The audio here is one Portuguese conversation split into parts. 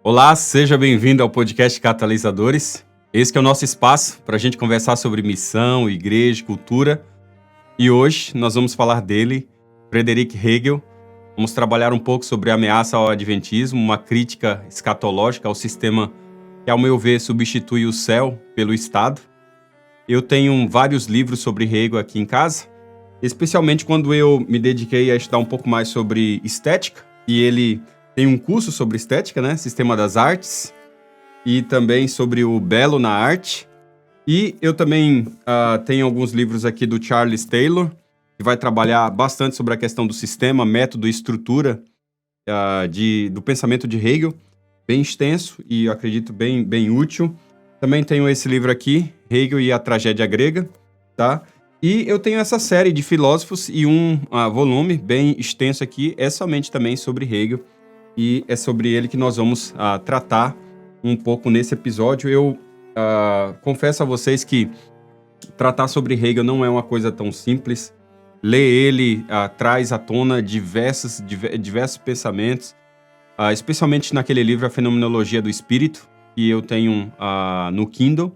Olá, seja bem-vindo ao podcast Catalisadores. Esse que é o nosso espaço para a gente conversar sobre missão, igreja, cultura. E hoje nós vamos falar dele, Friedrich Hegel. Vamos trabalhar um pouco sobre a ameaça ao adventismo, uma crítica escatológica ao sistema que, ao meu ver, substitui o céu pelo Estado. Eu tenho vários livros sobre Hegel aqui em casa, especialmente quando eu me dediquei a estudar um pouco mais sobre estética, e ele tem um curso sobre estética, né? Sistema das artes, e também sobre o belo na arte. E eu também tenho alguns livros aqui do Charles Taylor, que vai trabalhar bastante sobre a questão do sistema, método e estrutura do pensamento de Hegel, bem extenso e eu acredito bem útil. Também tenho esse livro aqui, Hegel e a Tragédia Grega, tá? E eu tenho essa série de filósofos e um volume bem extenso aqui, é somente também sobre Hegel. E é sobre ele que nós vamos tratar um pouco nesse episódio. Eu confesso a vocês que tratar sobre Hegel não é uma coisa tão simples. Ler ele traz à tona diversos pensamentos, especialmente naquele livro A Fenomenologia do Espírito, que eu tenho no Kindle.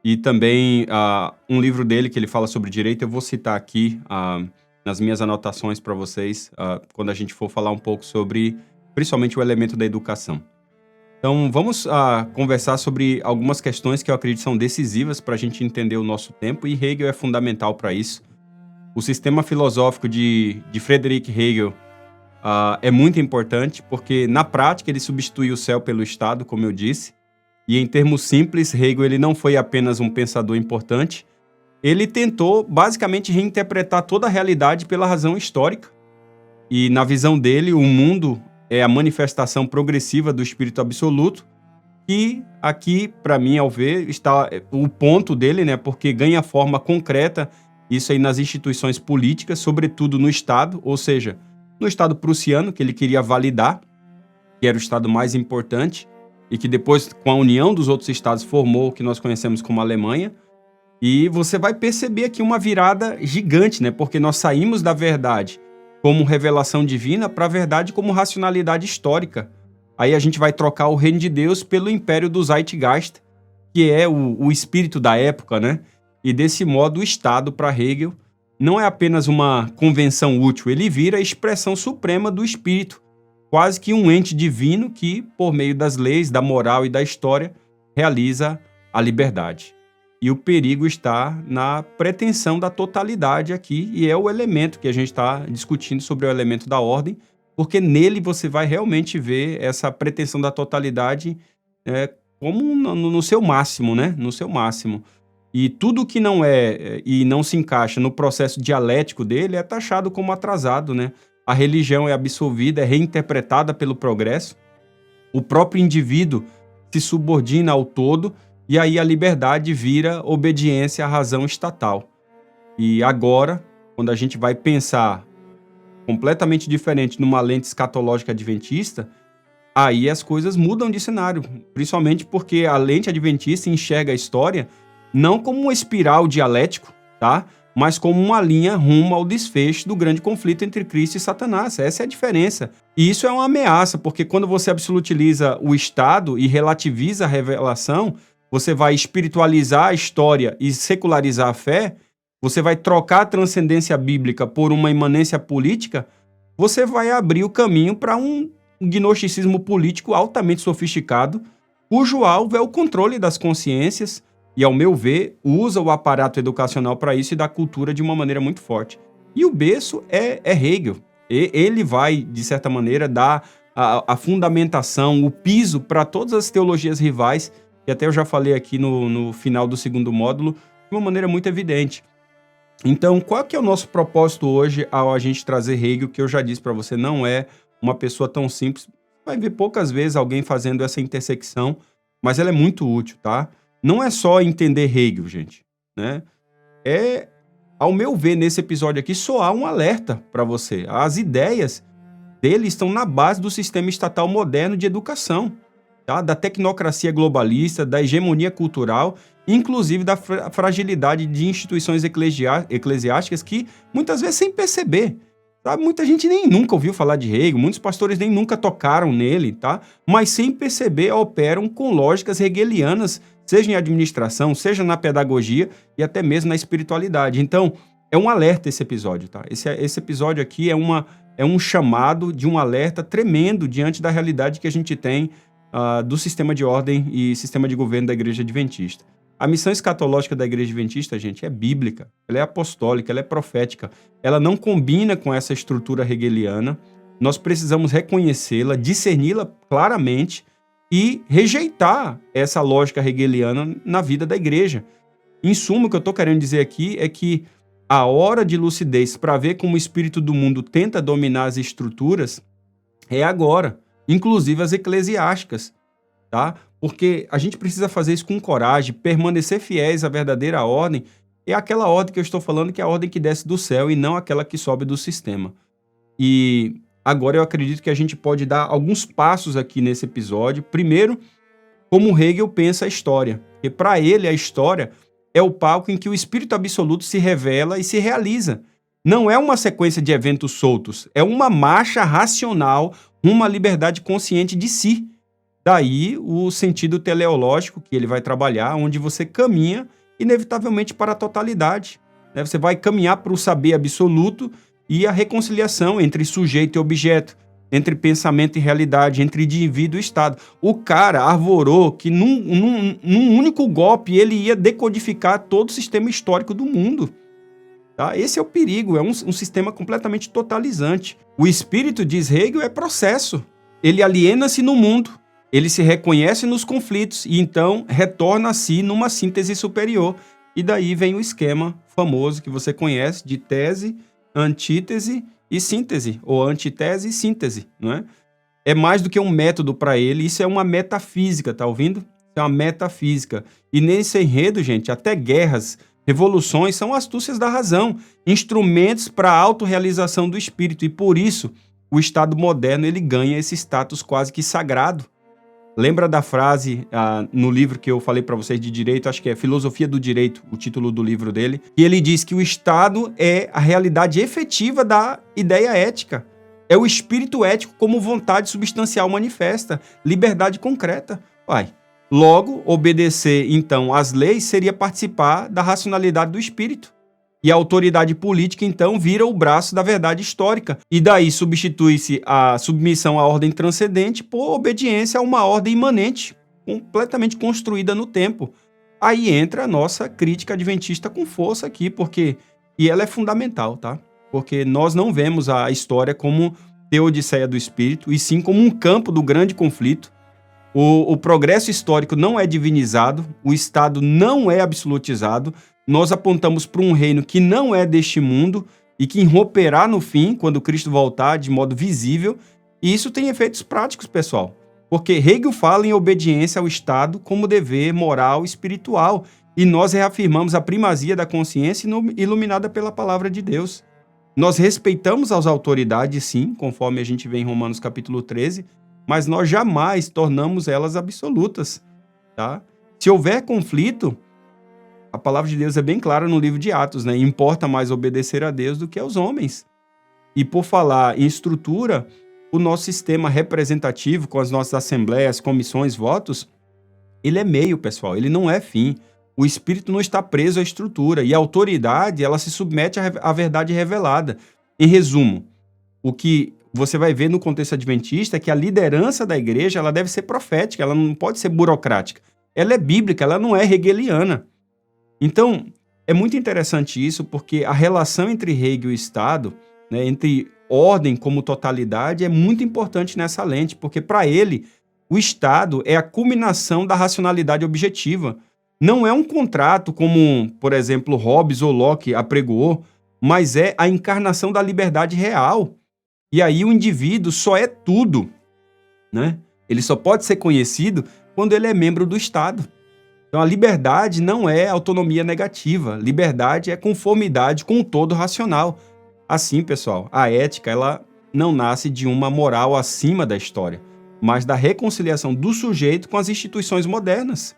E também um livro dele que ele fala sobre direito, eu vou citar aqui nas minhas anotações para vocês, quando a gente for falar um pouco sobre principalmente o elemento da educação. Então, vamos conversar sobre algumas questões que eu acredito são decisivas para a gente entender o nosso tempo, e Hegel é fundamental para isso. O sistema filosófico de Friedrich Hegel é muito importante, porque, na prática, ele substitui o céu pelo Estado, como eu disse, e, em termos simples, Hegel ele não foi apenas um pensador importante, ele tentou, basicamente, reinterpretar toda a realidade pela razão histórica, e, na visão dele, o mundo é a manifestação progressiva do Espírito Absoluto, que aqui, para mim, ao ver, está o ponto dele, né? Porque ganha forma concreta isso aí nas instituições políticas, sobretudo no Estado, ou seja, no Estado prussiano, que ele queria validar, que era o Estado mais importante, e que depois, com a união dos outros Estados, formou o que nós conhecemos como Alemanha. E você vai perceber aqui uma virada gigante, né? Porque nós saímos da verdade como revelação divina para a verdade como racionalidade histórica. Aí a gente vai trocar o reino de Deus pelo império do Zeitgeist, que é o espírito da época, né? E desse modo o Estado, para Hegel, não é apenas uma convenção útil, ele vira a expressão suprema do espírito, quase que um ente divino que, por meio das leis, da moral e da história, realiza a liberdade. E o perigo está na pretensão da totalidade aqui, e é o elemento que a gente está discutindo sobre o elemento da ordem, porque nele você vai realmente ver essa pretensão da totalidade como no seu máximo, né? No seu máximo. E tudo que não é e não se encaixa no processo dialético dele é taxado como atrasado, né? A religião é absolvida, é reinterpretada pelo progresso, o próprio indivíduo se subordina ao todo, e aí a liberdade vira obediência à razão estatal. E agora, quando a gente vai pensar completamente diferente numa lente escatológica adventista, aí as coisas mudam de cenário, principalmente porque a lente adventista enxerga a história não como uma espiral dialético, tá? Mas como uma linha rumo ao desfecho do grande conflito entre Cristo e Satanás. Essa é a diferença. E isso é uma ameaça, porque quando você absolutiza o Estado e relativiza a revelação, você vai espiritualizar a história e secularizar a fé, você vai trocar a transcendência bíblica por uma imanência política, você vai abrir o caminho para um gnosticismo político altamente sofisticado, cujo alvo é o controle das consciências e, ao meu ver, usa o aparato educacional para isso e da cultura de uma maneira muito forte. E o berço é Hegel. Ele vai, de certa maneira, dar a fundamentação, o piso para todas as teologias rivais, que até eu já falei aqui no final do segundo módulo, de uma maneira muito evidente. Então, qual que é o nosso propósito hoje ao a gente trazer Hegel, que eu já disse para você, não é uma pessoa tão simples. Vai ver poucas vezes alguém fazendo essa intersecção, mas ela é muito útil, tá? Não é só entender Hegel, gente, né? Ao meu ver, nesse episódio aqui, soar um alerta para você. As ideias dele estão na base do sistema estatal moderno de educação, tá? Da tecnocracia globalista, da hegemonia cultural, inclusive da fragilidade de instituições eclesiásticas que, muitas vezes, sem perceber, Sabe? Muita gente nem nunca ouviu falar de Hegel, muitos pastores nem nunca tocaram nele, tá? Mas sem perceber operam com lógicas hegelianas, seja em administração, seja na pedagogia e até mesmo na espiritualidade. Então, é um alerta esse episódio, tá? Esse episódio aqui é um chamado de um alerta tremendo diante da realidade que a gente tem do sistema de ordem e sistema de governo da Igreja Adventista. A missão escatológica da Igreja Adventista, gente, é bíblica, ela é apostólica, ela é profética, ela não combina com essa estrutura hegeliana. Nós precisamos reconhecê-la, discerni-la claramente e rejeitar essa lógica hegeliana na vida da igreja. Em suma, o que eu estou querendo dizer aqui é que a hora de lucidez para ver como o espírito do mundo tenta dominar as estruturas é agora, inclusive as eclesiásticas, tá? Porque a gente precisa fazer isso com coragem, permanecer fiéis à verdadeira ordem. É aquela ordem que eu estou falando, que é a ordem que desce do céu e não aquela que sobe do sistema. E agora eu acredito que a gente pode dar alguns passos aqui nesse episódio. Primeiro, como Hegel pensa a história. Porque para ele a história é o palco em que o espírito absoluto se revela e se realiza. Não é uma sequência de eventos soltos, é uma marcha racional, uma liberdade consciente de si. Daí o sentido teleológico que ele vai trabalhar, onde você caminha inevitavelmente para a totalidade, né? Você vai caminhar para o saber absoluto e a reconciliação entre sujeito e objeto, entre pensamento e realidade, entre indivíduo e Estado. O cara arvorou que num único golpe ele ia decodificar todo o sistema histórico do mundo. Tá? Esse é o perigo, é um sistema completamente totalizante. O espírito, diz Hegel, é processo. Ele aliena-se no mundo. Ele se reconhece nos conflitos e então retorna a si numa síntese superior. E daí vem o esquema famoso que você conhece de tese, antítese e síntese, ou antitese e síntese, não é? É mais do que um método para ele, isso é uma metafísica, tá ouvindo? Isso é uma metafísica. E nesse enredo, gente, até guerras, revoluções são astúcias da razão, instrumentos para a autorrealização do espírito. E por isso, o Estado moderno ele ganha esse status quase que sagrado. Lembra da frase no livro que eu falei para vocês de direito, acho que é Filosofia do Direito, o título do livro dele, e ele diz que o Estado é a realidade efetiva da ideia ética. É o espírito ético como vontade substancial manifesta, liberdade concreta. Logo, obedecer, então, às leis seria participar da racionalidade do espírito. E a autoridade política, então, vira o braço da verdade histórica. E daí substitui-se a submissão à ordem transcendente por obediência a uma ordem imanente, completamente construída no tempo. Aí entra a nossa crítica adventista com força aqui, e ela é fundamental, tá? Porque nós não vemos a história como teodiceia do espírito, e sim como um campo do grande conflito. O progresso histórico não é divinizado, o Estado não é absolutizado. Nós apontamos para um reino que não é deste mundo e que irromperá no fim, quando Cristo voltar, de modo visível. E isso tem efeitos práticos, pessoal. Porque Hegel fala em obediência ao Estado como dever moral e espiritual. E nós reafirmamos a primazia da consciência iluminada pela palavra de Deus. Nós respeitamos as autoridades, sim, conforme a gente vê em Romanos capítulo 13, mas nós jamais tornamos elas absolutas, tá? Se houver conflito, a palavra de Deus é bem clara no livro de Atos, né? Importa mais obedecer a Deus do que aos homens. E por falar em estrutura, o nosso sistema representativo, com as nossas assembleias, comissões, votos, ele é meio, pessoal, ele não é fim. O espírito não está preso à estrutura e a autoridade, ela se submete à verdade revelada. Em resumo, o que você vai ver no contexto adventista é que a liderança da igreja, ela deve ser profética, ela não pode ser burocrática. Ela é bíblica, ela não é hegeliana. Então, é muito interessante isso, porque a relação entre Hegel e Estado, né, entre ordem como totalidade, é muito importante nessa lente, porque para ele, o Estado é a culminação da racionalidade objetiva. Não é um contrato como, por exemplo, Hobbes ou Locke apregoou, mas é a encarnação da liberdade real. E aí o indivíduo só é tudo, né? Ele só pode ser conhecido quando ele é membro do Estado. Então a liberdade não é autonomia negativa, liberdade é conformidade com o todo racional. Assim, pessoal, a ética ela não nasce de uma moral acima da história, mas da reconciliação do sujeito com as instituições modernas,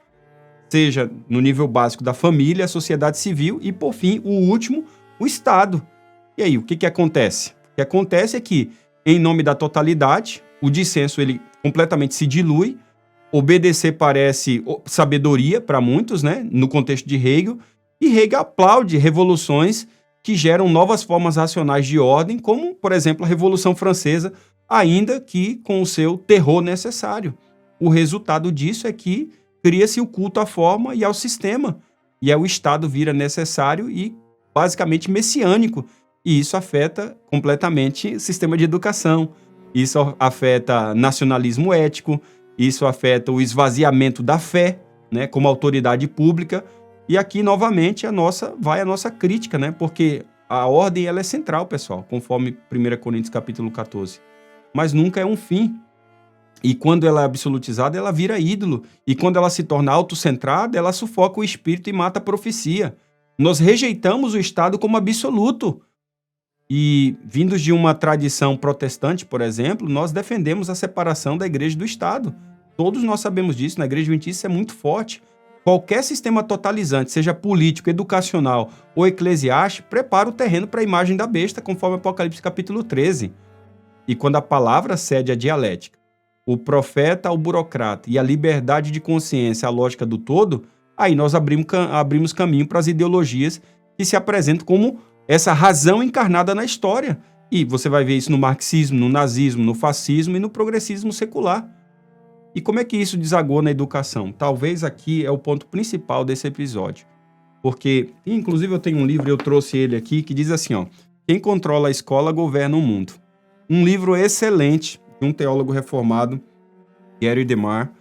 seja no nível básico da família, a sociedade civil e, por fim, o último, o Estado. E aí, o que acontece? O que acontece é que, em nome da totalidade, o dissenso ele completamente se dilui, obedecer parece sabedoria para muitos, né, no contexto de Hegel, e Hegel aplaude revoluções que geram novas formas racionais de ordem, como, por exemplo, a Revolução Francesa, ainda que com o seu terror necessário. O resultado disso é que cria-se o culto à forma e ao sistema, e aí o Estado vira necessário e basicamente messiânico, e isso afeta completamente o sistema de educação, isso afeta nacionalismo ético, isso afeta o esvaziamento da fé, né, como autoridade pública. E aqui, novamente, vai a nossa crítica, né? Porque a ordem ela é central, pessoal, conforme 1 Coríntios capítulo 14. Mas nunca é um fim. E quando ela é absolutizada, ela vira ídolo. E quando ela se torna autocentrada, ela sufoca o espírito e mata a profecia. Nós rejeitamos o Estado como absoluto. E, vindos de uma tradição protestante, por exemplo, nós defendemos a separação da igreja do Estado. Todos nós sabemos disso, na igreja adventista isso é muito forte. Qualquer sistema totalizante, seja político, educacional ou eclesiástico, prepara o terreno para a imagem da besta, conforme Apocalipse capítulo 13. E quando a palavra cede à dialética, o profeta ao burocrata e a liberdade de consciência à lógica do todo, aí nós abrimos caminho para as ideologias que se apresentam como essa razão encarnada na história. E você vai ver isso no marxismo, no nazismo, no fascismo e no progressismo secular. E como é que isso desagou na educação? Talvez aqui é o ponto principal desse episódio. Porque, inclusive eu tenho um livro, eu trouxe ele aqui, que diz assim, ó, Quem controla a escola governa o mundo. Um livro excelente de um teólogo reformado, Gary DeMar.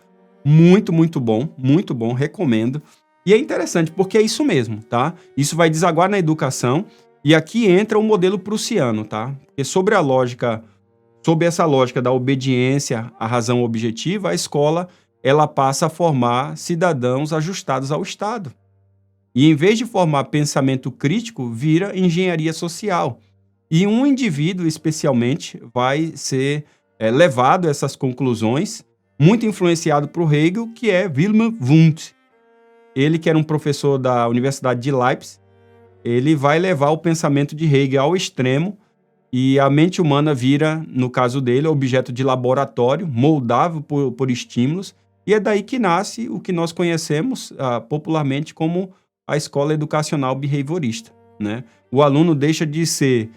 Muito, muito bom, recomendo. E é interessante porque é isso mesmo, tá? Isso vai desaguar na educação e aqui entra o modelo prussiano, tá? Porque sob essa lógica da obediência à razão objetiva, a escola ela passa a formar cidadãos ajustados ao Estado. E em vez de formar pensamento crítico, vira engenharia social. E um indivíduo, especialmente, vai ser levado a essas conclusões, muito influenciado por Hegel, que é Wilhelm Wundt. Ele, que era um professor da Universidade de Leipzig, ele vai levar o pensamento de Hegel ao extremo, e a mente humana vira, no caso dele, objeto de laboratório, moldável por estímulos, e é daí que nasce o que nós conhecemos popularmente como a escola educacional behaviorista, né? O aluno deixa de ser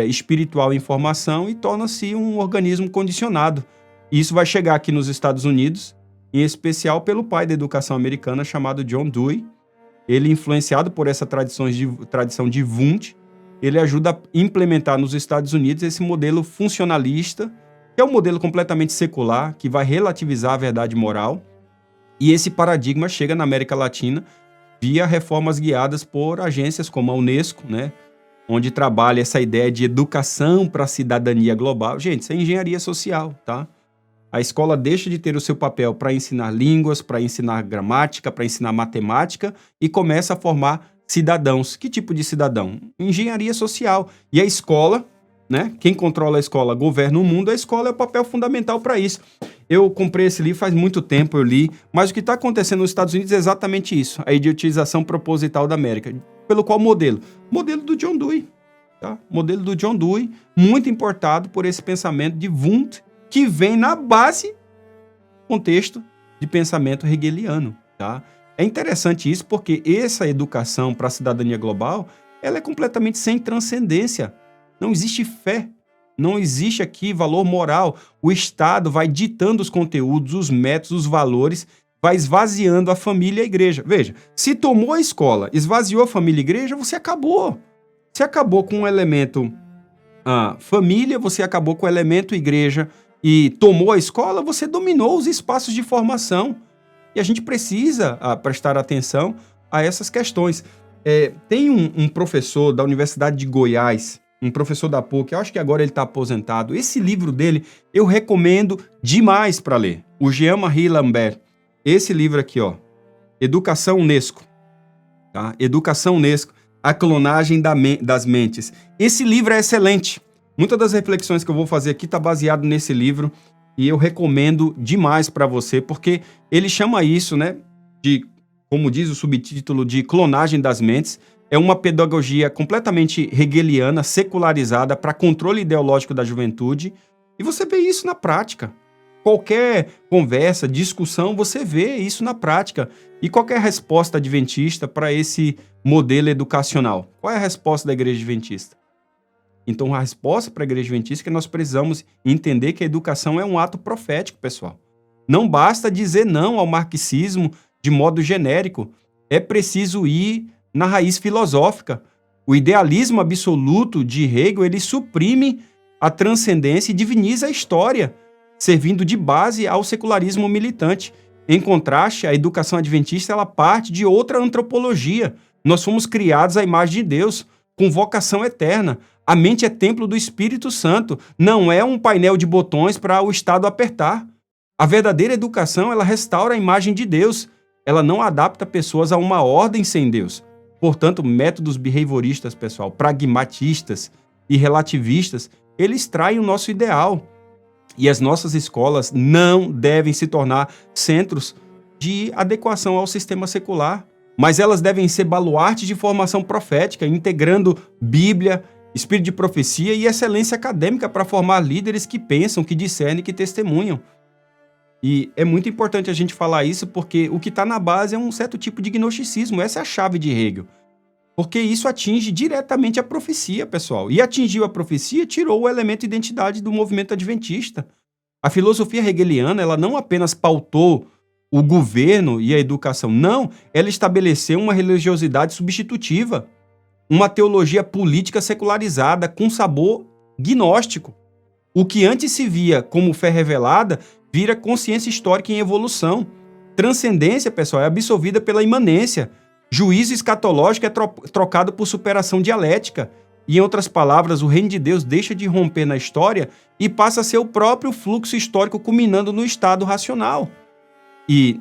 espiritual em formação e torna-se um organismo condicionado. E isso vai chegar aqui nos Estados Unidos, em especial pelo pai da educação americana, chamado John Dewey. Ele, influenciado por essa tradição de Wundt, ele ajuda a implementar nos Estados Unidos esse modelo funcionalista, que é um modelo completamente secular, que vai relativizar a verdade moral. E esse paradigma chega na América Latina via reformas guiadas por agências como a Unesco, né, onde trabalha essa ideia de educação para a cidadania global. Gente, isso é engenharia social, tá? A escola deixa de ter o seu papel para ensinar línguas, para ensinar gramática, para ensinar matemática e começa a formar cidadãos. Que tipo de cidadão? Engenharia social. E a escola, né? Quem controla a escola governa o mundo, a escola é o papel fundamental para isso. Eu comprei esse livro faz muito tempo, eu li, mas o que está acontecendo nos Estados Unidos é exatamente isso, a idiotização proposital da América. Pelo qual modelo? Modelo do John Dewey. Tá? Modelo do John Dewey, muito importado por esse pensamento de Wundt, que vem na base do contexto de pensamento hegeliano. Tá? É interessante isso porque essa educação para a cidadania global, ela é completamente sem transcendência. Não existe fé, não existe aqui valor moral. O Estado vai ditando os conteúdos, os métodos, os valores, vai esvaziando a família e a igreja. Veja, se tomou a escola, esvaziou a família e a igreja, você acabou. Você acabou com o elemento família, você acabou com o elemento igreja e tomou a escola, você dominou os espaços de formação. E a gente precisa prestar atenção a essas questões. Tem um professor da Universidade de Goiás, um professor da PUC, eu acho que agora ele está aposentado. Esse livro dele eu recomendo demais para ler. O Jean-Marie Lambert. Esse livro aqui, ó, Educação Unesco. Tá? Educação Unesco, a clonagem das mentes. Esse livro é excelente. Muitas das reflexões que eu vou fazer aqui está baseado nesse livro e eu recomendo demais para você, porque ele chama isso, né, de, como diz o subtítulo, de clonagem das mentes. É uma pedagogia completamente hegeliana, secularizada para controle ideológico da juventude. E você vê isso na prática. Qualquer conversa, discussão, você vê isso na prática. E qual que é a resposta adventista para esse modelo educacional? Qual é a resposta da igreja adventista? Então, a resposta para a igreja adventista é que nós precisamos entender que a educação é um ato profético, pessoal. Não basta dizer não ao marxismo de modo genérico. É preciso ir na raiz filosófica. O idealismo absoluto de Hegel, ele suprime a transcendência e diviniza a história, servindo de base ao secularismo militante. Em contraste, a educação adventista ela parte de outra antropologia. Nós fomos criados à imagem de Deus, com vocação eterna. A mente é templo do Espírito Santo, não é um painel de botões para o Estado apertar. A verdadeira educação, ela restaura a imagem de Deus. Ela não adapta pessoas a uma ordem sem Deus. Portanto, métodos behavioristas, pessoal, pragmatistas e relativistas, eles traem o nosso ideal. E as nossas escolas não devem se tornar centros de adequação ao sistema secular, mas elas devem ser baluartes de formação profética, integrando Bíblia, espírito de profecia e excelência acadêmica para formar líderes que pensam, que discernem, que testemunham. E é muito importante a gente falar isso porque o que está na base é um certo tipo de gnosticismo. Essa é a chave de Hegel. Porque isso atinge diretamente a profecia, pessoal. E atingiu a profecia, tirou o elemento identidade do movimento adventista. A filosofia hegeliana, ela não apenas pautou o governo e a educação. Não, ela estabeleceu uma religiosidade substitutiva. Uma teologia política secularizada com sabor gnóstico. O que antes se via como fé revelada vira consciência histórica em evolução. Transcendência, pessoal, é absorvida pela imanência. Juízo escatológico é trocado por superação dialética. E, em outras palavras, o reino de Deus deixa de romper na história e passa a ser o próprio fluxo histórico culminando no estado racional. E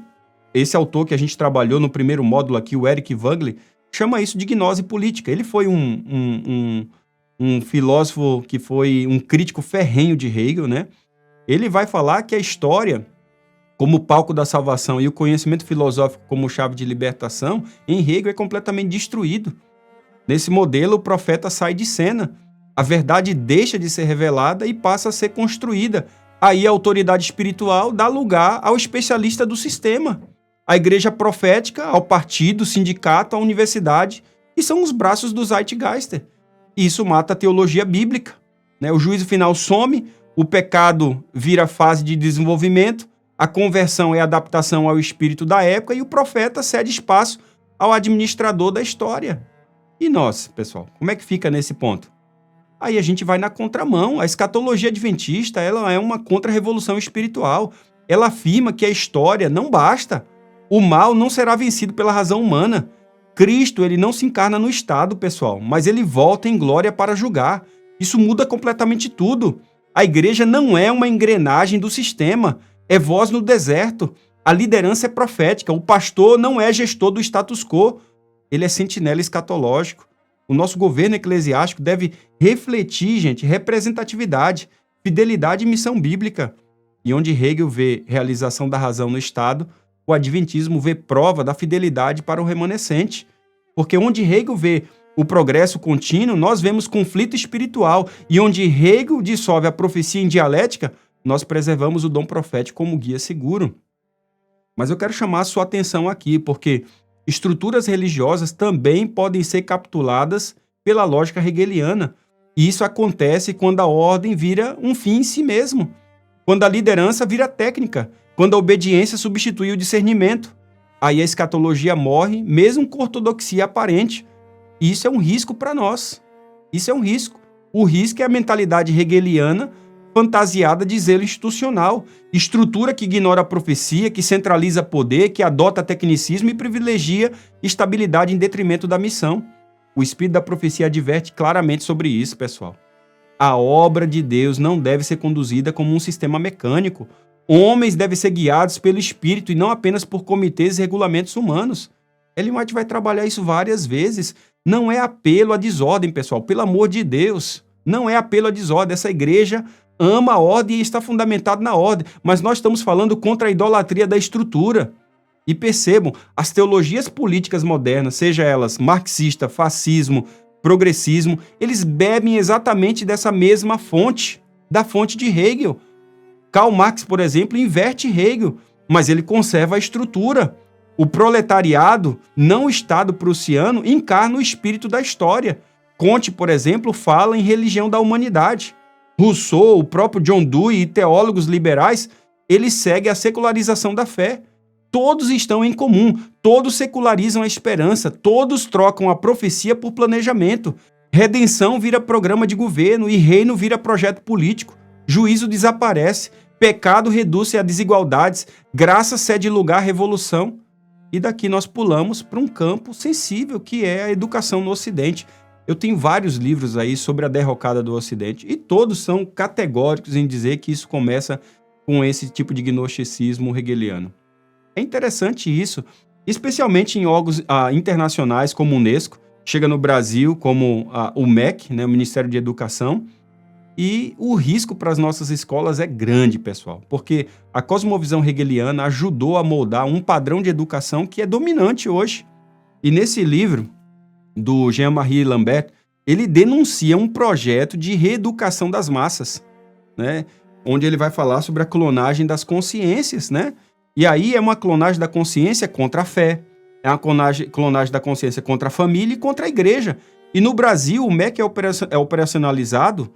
esse autor que a gente trabalhou no primeiro módulo aqui, o Eric Wagner, chama isso de gnose política. Ele foi um filósofo que foi um crítico ferrenho de Hegel, né? Ele vai falar que a história, como palco da salvação e o conhecimento filosófico como chave de libertação, em Hegel é completamente destruído. Nesse modelo, o profeta sai de cena. A verdade deixa de ser revelada e passa a ser construída. Aí a autoridade espiritual dá lugar ao especialista do sistema. A igreja profética, ao partido, sindicato, à universidade, que são os braços do Zeitgeister. E isso mata a teologia bíblica, né? O juízo final some, o pecado vira fase de desenvolvimento, a conversão é adaptação ao espírito da época e o profeta cede espaço ao administrador da história. E nós, pessoal, como é que fica nesse ponto? Aí a gente vai na contramão. A escatologia adventista ela é uma contra-revolução espiritual. Ela afirma que a história não basta. O mal não será vencido pela razão humana. Cristo ele não se encarna no Estado, pessoal, mas ele volta em glória para julgar. Isso muda completamente tudo. A igreja não é uma engrenagem do sistema, é voz no deserto. A liderança é profética, o pastor não é gestor do status quo, ele é sentinela escatológico. O nosso governo eclesiástico deve refletir, gente, representatividade, fidelidade e missão bíblica. E onde Hegel vê realização da razão no Estado, o adventismo vê prova da fidelidade para o remanescente. Porque onde Hegel vê o progresso contínuo, nós vemos conflito espiritual. E onde Hegel dissolve a profecia em dialética, nós preservamos o dom profético como guia seguro. Mas eu quero chamar a sua atenção aqui, porque estruturas religiosas também podem ser capituladas pela lógica hegeliana. E isso acontece quando a ordem vira um fim em si mesmo, quando a liderança vira técnica, quando a obediência substitui o discernimento. Aí a escatologia morre, mesmo com ortodoxia aparente. E isso é um risco para nós. Isso é um risco. O risco é a mentalidade hegeliana fantasiada de zelo institucional, estrutura que ignora a profecia, que centraliza poder, que adota tecnicismo e privilegia estabilidade em detrimento da missão. O Espírito da Profecia adverte claramente sobre isso, pessoal. A obra de Deus não deve ser conduzida como um sistema mecânico. Homens devem ser guiados pelo Espírito e não apenas por comitês e regulamentos humanos. Ellen White vai trabalhar isso várias vezes. Não é apelo à desordem, pessoal, pelo amor de Deus. Não é apelo à desordem. Essa igreja ama a ordem e está fundamentado na ordem, mas nós estamos falando contra a idolatria da estrutura. E percebam, as teologias políticas modernas, seja elas marxista, fascismo, progressismo, eles bebem exatamente dessa mesma fonte, da fonte de Hegel. Karl Marx, por exemplo, inverte Hegel, mas ele conserva a estrutura. O proletariado, não o Estado prussiano, encarna o espírito da história. Comte, por exemplo, fala em religião da humanidade. Rousseau, o próprio John Dewey e teólogos liberais, eles seguem a secularização da fé. Todos estão em comum, todos secularizam a esperança, todos trocam a profecia por planejamento. Redenção vira programa de governo e reino vira projeto político. Juízo desaparece, pecado reduz-se a desigualdades, graça cede lugar à revolução. E daqui nós pulamos para um campo sensível, que é a educação no Ocidente. Eu tenho vários livros aí sobre a derrocada do Ocidente e todos são categóricos em dizer que isso começa com esse tipo de gnosticismo hegeliano. É interessante isso, especialmente em órgãos internacionais como o Unesco, chega no Brasil como o MEC, né, o Ministério de Educação, e o risco para as nossas escolas é grande, pessoal, porque a cosmovisão hegeliana ajudou a moldar um padrão de educação que é dominante hoje. E nesse livro do Jean-Marie Lambert, ele denuncia um projeto de reeducação das massas, né, onde ele vai falar sobre a clonagem das consciências, né? E aí é uma clonagem da consciência contra a fé, é uma clonagem da consciência contra a família e contra a igreja. E no Brasil, o MEC é operacionalizado,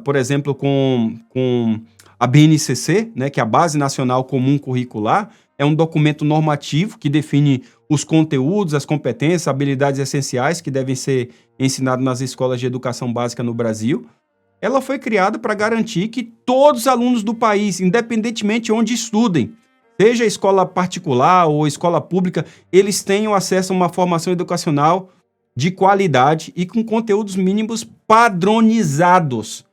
por exemplo, com a BNCC, né, que é a Base Nacional Comum Curricular, é um documento normativo que define os conteúdos, as competências, habilidades essenciais que devem ser ensinados nas escolas de educação básica no Brasil. Ela foi criada para garantir que todos os alunos do país, independentemente de onde estudem, seja escola particular ou escola pública, eles tenham acesso a uma formação educacional de qualidade e com conteúdos mínimos padronizados.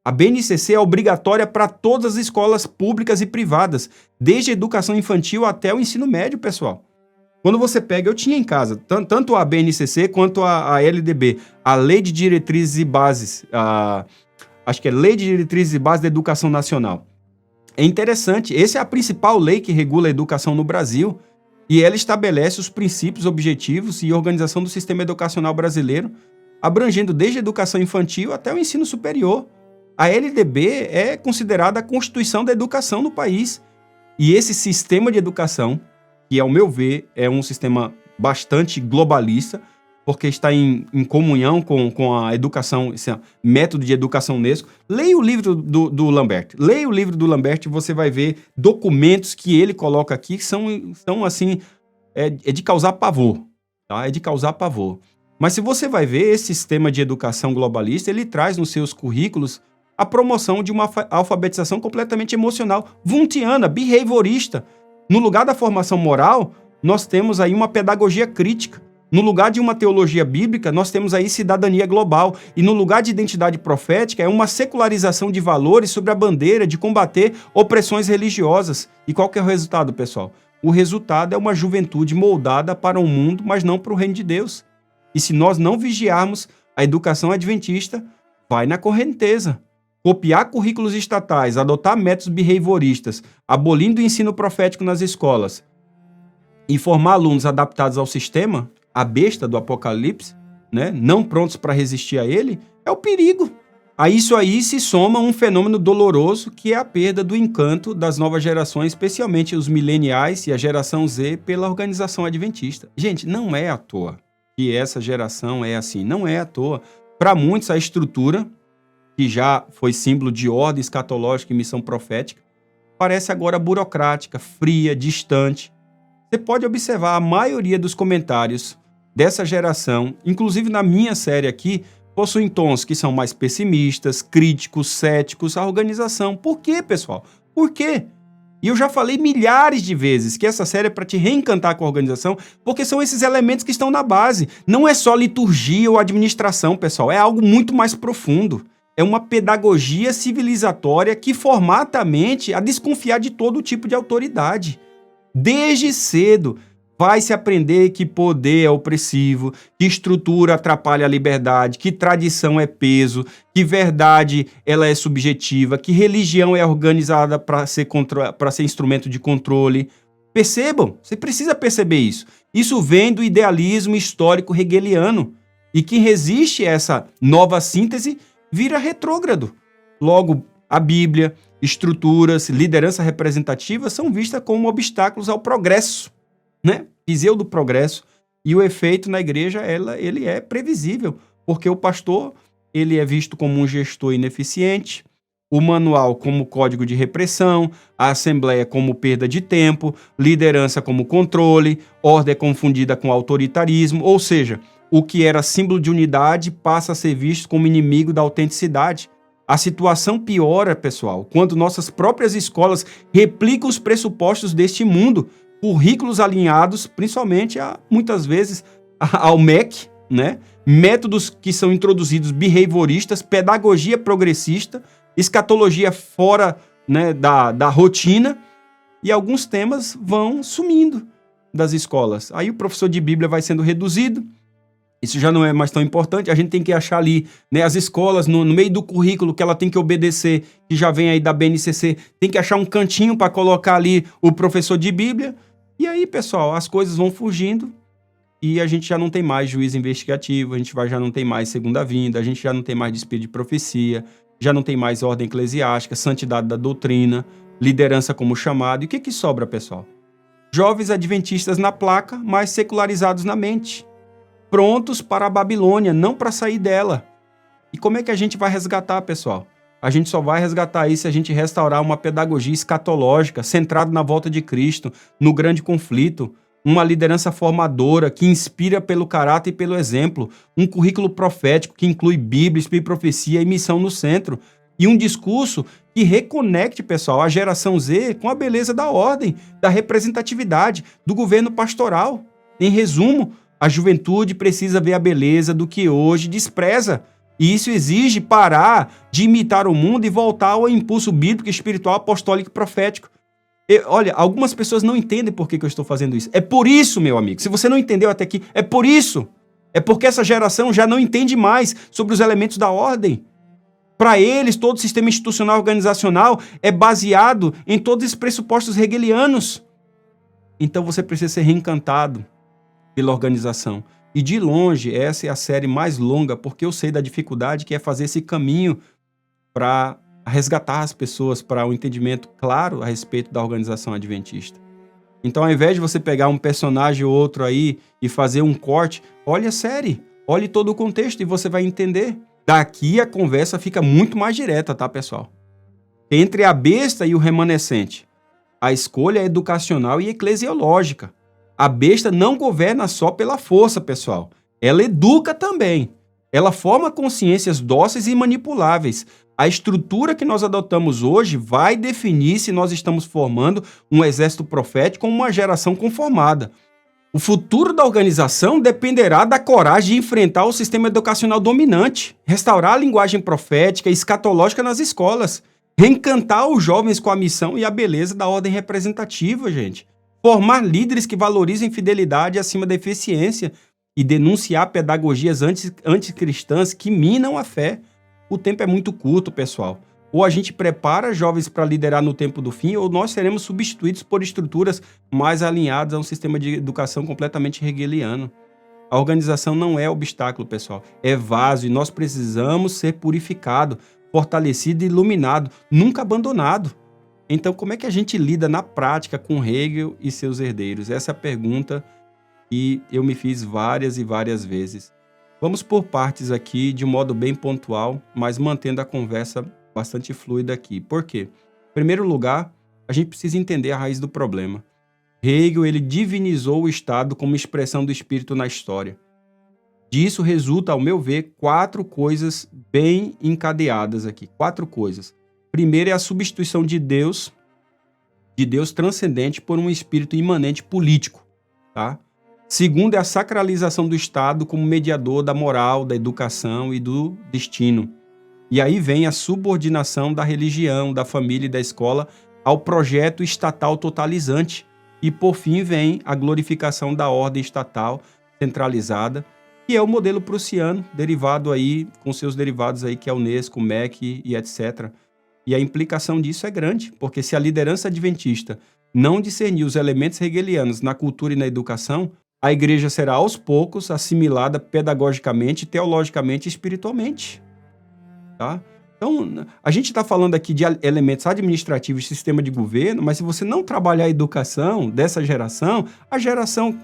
A BNCC é obrigatória para todas as escolas públicas e privadas, desde a educação infantil até o ensino médio, pessoal. Quando você pega, eu tinha em casa, tanto a BNCC quanto a LDB, a Lei de Diretrizes e Bases, acho que é Lei de Diretrizes e Bases da Educação Nacional. É interessante, essa é a principal lei que regula a educação no Brasil e ela estabelece os princípios, objetivos e organização do sistema educacional brasileiro, abrangendo desde a educação infantil até o ensino superior. A LDB é considerada a constituição da educação no país e esse sistema de educação, que ao meu ver é um sistema bastante globalista, porque está em comunhão com a educação, esse método de educação Unesco. Leia o livro do Lambert. Leia o livro do Lambert e você vai ver documentos que ele coloca aqui que são assim, é de causar pavor. Tá? É de causar pavor. Mas se você vai ver esse sistema de educação globalista, ele traz nos seus currículos a promoção de uma alfabetização completamente emocional, wundtiana, behaviorista. No lugar da formação moral, nós temos aí uma pedagogia crítica. No lugar de uma teologia bíblica, nós temos aí cidadania global. E no lugar de identidade profética, é uma secularização de valores sobre a bandeira de combater opressões religiosas. E qual que é o resultado, pessoal? O resultado é uma juventude moldada para o mundo, mas não para o reino de Deus. E se nós não vigiarmos, a educação adventista vai na correnteza. Copiar currículos estatais, adotar métodos behavioristas, abolindo o ensino profético nas escolas e formar alunos adaptados ao sistema, a besta do Apocalipse, né, não prontos para resistir a ele, é o perigo. A isso aí se soma um fenômeno doloroso que é a perda do encanto das novas gerações, especialmente os mileniais e a geração Z, pela organização adventista. Gente, não é à toa que essa geração é assim, não é à toa. Para muitos, a estrutura, que já foi símbolo de ordem escatológica e missão profética, parece agora burocrática, fria, distante. Você pode observar a maioria dos comentários dessa geração, inclusive na minha série aqui, possuem tons que são mais pessimistas, críticos, céticos à organização. Por quê, pessoal? Por quê? E eu já falei milhares de vezes que essa série é para te reencantar com a organização, porque são esses elementos que estão na base. Não é só liturgia ou administração, pessoal, é algo muito mais profundo. É uma pedagogia civilizatória que formata a mente a desconfiar de todo tipo de autoridade. Desde cedo, vai se aprender que poder é opressivo, que estrutura atrapalha a liberdade, que tradição é peso, que verdade ela é subjetiva, que religião é organizada para ser instrumento de controle. Percebam, você precisa perceber isso. Isso vem do idealismo histórico hegeliano. E quem resiste a essa nova síntese vira retrógrado. Logo, a Bíblia, estruturas, liderança representativa são vistas como obstáculos ao progresso, né? Pseudo progresso. E o efeito na igreja, ele é previsível, porque o pastor, ele é visto como um gestor ineficiente, o manual como código de repressão, a assembleia como perda de tempo, liderança como controle, ordem é confundida com autoritarismo, ou seja, o que era símbolo de unidade passa a ser visto como inimigo da autenticidade. A situação piora, pessoal, quando nossas próprias escolas replicam os pressupostos deste mundo, currículos alinhados, principalmente, muitas vezes, ao MEC, né? Métodos que são introduzidos behavioristas, pedagogia progressista, escatologia fora, né, da rotina, e alguns temas vão sumindo das escolas. Aí o professor de Bíblia vai sendo reduzido, isso já não é mais tão importante, a gente tem que achar ali, né, as escolas no meio do currículo que ela tem que obedecer, que já vem aí da BNCC, tem que achar um cantinho para colocar ali o professor de Bíblia, e aí, pessoal, as coisas vão fugindo e a gente já não tem mais juízo investigativo, a gente já não tem mais segunda vinda, a gente já não tem mais despejo de profecia, já não tem mais ordem eclesiástica, santidade da doutrina, liderança como chamado. E o que sobra, pessoal? Jovens adventistas na placa, mas secularizados na mente, prontos para a Babilônia, não para sair dela. E como é que a gente vai resgatar, pessoal? A gente só vai resgatar isso se a gente restaurar uma pedagogia escatológica, centrada na volta de Cristo, no grande conflito, uma liderança formadora que inspira pelo caráter e pelo exemplo, um currículo profético que inclui Bíblia, Espírito e profecia e missão no centro, e um discurso que reconecte, pessoal, a geração Z com a beleza da ordem, da representatividade, do governo pastoral. Em resumo, a juventude precisa ver a beleza do que hoje despreza. E isso exige parar de imitar o mundo e voltar ao impulso bíblico, espiritual, apostólico e profético. Olha, algumas pessoas não entendem por que eu estou fazendo isso. É por isso, meu amigo. Se você não entendeu até aqui, é por isso. É porque essa geração já não entende mais sobre os elementos da ordem. Para eles, todo o sistema institucional organizacional é baseado em todos esses pressupostos hegelianos. Então você precisa ser reencantado pela organização. E de longe, essa é a série mais longa, porque eu sei da dificuldade que é fazer esse caminho para resgatar as pessoas para um entendimento claro a respeito da organização adventista. Então, ao invés de você pegar um personagem ou outro aí e fazer um corte, olhe a série, olhe todo o contexto e você vai entender. Daqui a conversa fica muito mais direta, tá, pessoal? Entre a besta e o remanescente, a escolha é educacional e eclesiológica. A besta não governa só pela força, pessoal. Ela educa também. Ela forma consciências dóceis e manipuláveis. A estrutura que nós adotamos hoje vai definir se nós estamos formando um exército profético ou uma geração conformada. O futuro da organização dependerá da coragem de enfrentar o sistema educacional dominante, restaurar a linguagem profética e escatológica nas escolas, reencantar os jovens com a missão e a beleza da ordem representativa, gente. Formar líderes que valorizem fidelidade acima da eficiência e denunciar pedagogias anticristãs que minam a fé. O tempo é muito curto, pessoal. Ou a gente prepara jovens para liderar no tempo do fim, ou nós seremos substituídos por estruturas mais alinhadas a um sistema de educação completamente hegeliano. A organização não é obstáculo, pessoal. É vaso e nós precisamos ser purificado, fortalecido e iluminado, nunca abandonado. Então, como é que a gente lida na prática com Hegel e seus herdeiros? Essa é a pergunta que eu me fiz várias e várias vezes. Vamos por partes aqui, de modo bem pontual, mas mantendo a conversa bastante fluida aqui. Por quê? Em primeiro lugar, a gente precisa entender a raiz do problema. Hegel, ele divinizou o Estado como expressão do espírito na história. Disso resulta, ao meu ver, 4 coisas bem encadeadas aqui. 4 coisas. Primeiro é a substituição de Deus transcendente, por um espírito imanente político, tá? Segundo é a sacralização do Estado como mediador da moral, da educação e do destino. E aí vem a subordinação da religião, da família e da escola ao projeto estatal totalizante. E por fim vem a glorificação da ordem estatal centralizada, que é o modelo prussiano, derivado aí, com seus derivados aí, que é a Unesco, o MEC e etc. E a implicação disso é grande, porque se a liderança adventista não discernir os elementos hegelianos na cultura e na educação, a igreja será aos poucos assimilada pedagogicamente, teologicamente e espiritualmente. Tá? Então, a gente está falando aqui de elementos administrativos e sistema de governo, mas se você não trabalhar a educação dessa geração, a geração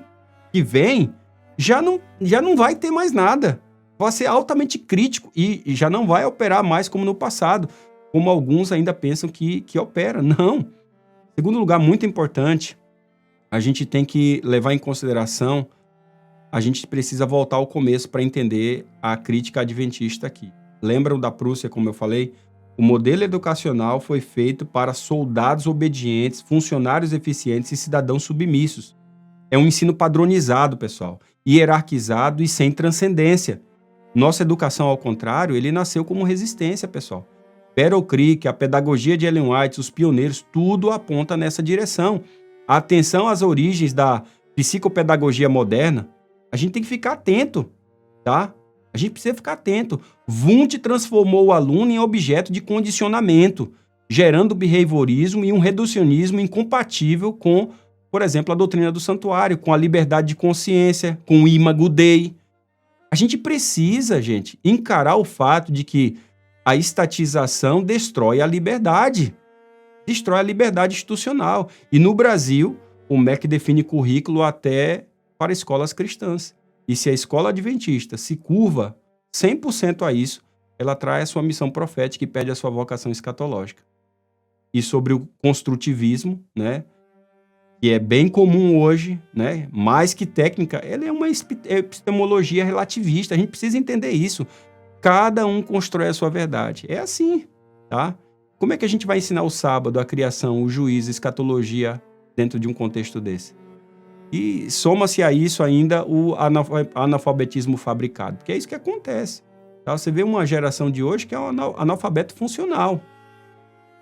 que vem já não vai ter mais nada. Vai ser altamente crítico e já não vai operar mais como no passado, como alguns ainda pensam que opera. Não. Segundo lugar, muito importante, a gente tem que levar em consideração, a gente precisa voltar ao começo para entender a crítica adventista aqui. Lembram da Prússia, como eu falei? O modelo educacional foi feito para soldados obedientes, funcionários eficientes e cidadãos submissos. É um ensino padronizado, pessoal, hierarquizado e sem transcendência. Nossa educação, ao contrário, ele nasceu como resistência, pessoal. Beryl Crick, a pedagogia de Ellen White, os pioneiros, tudo aponta nessa direção. A atenção às origens da psicopedagogia moderna, a gente tem que ficar atento, tá? A gente precisa ficar atento. Wundt transformou o aluno em objeto de condicionamento, gerando behaviorismo e um reducionismo incompatível com, por exemplo, a doutrina do santuário, com a liberdade de consciência, com o imago Dei. A gente precisa, gente, encarar o fato de que a estatização destrói a liberdade institucional. E no Brasil, o MEC define currículo até para escolas cristãs. E se a escola adventista se curva 100% a isso, ela traz a sua missão profética e perde a sua vocação escatológica. E sobre o construtivismo, né, que é bem comum hoje, né, mais que técnica, ela é uma epistemologia relativista. A gente precisa entender isso. Cada um constrói a sua verdade. É assim, tá? Como é que a gente vai ensinar o sábado, a criação, o juízo, a escatologia dentro de um contexto desse? E soma-se a isso ainda o analfabetismo fabricado, porque é isso que acontece. Tá? Você vê uma geração de hoje que é um analfabeto funcional.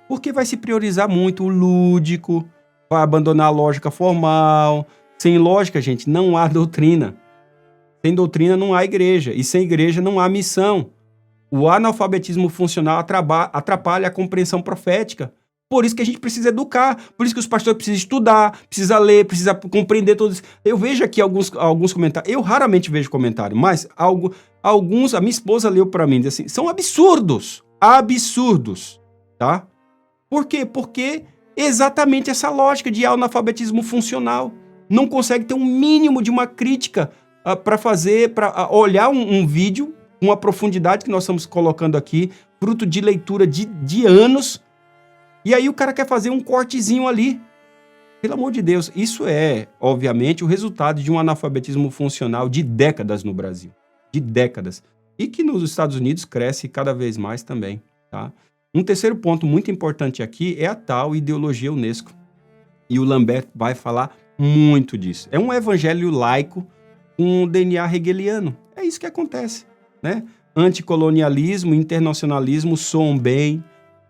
Porque vai se priorizar muito o lúdico, vai abandonar a lógica formal. Sem lógica, gente, não há doutrina. Sem doutrina não há igreja, e sem igreja não há missão. O analfabetismo funcional atrapalha a compreensão profética. Por isso que a gente precisa educar, por isso que os pastores precisam estudar, precisam ler, precisam compreender tudo isso. Eu vejo aqui alguns comentários, eu raramente vejo comentário, mas alguns, a minha esposa leu para mim, diz assim, são absurdos, tá? Por quê? Porque exatamente essa lógica de analfabetismo funcional. Não consegue ter um mínimo de uma crítica para olhar um vídeo com a profundidade que nós estamos colocando aqui, fruto de leitura de anos, e aí o cara quer fazer um cortezinho ali. Pelo amor de Deus, isso é, obviamente, o resultado de um analfabetismo funcional de décadas no Brasil. De décadas. E que nos Estados Unidos cresce cada vez mais também, tá? Um terceiro ponto muito importante aqui é a tal ideologia Unesco. E o Lambert vai falar muito disso. É um evangelho laico com DNA hegeliano. É isso que acontece, né? Anticolonialismo, internacionalismo soam bem,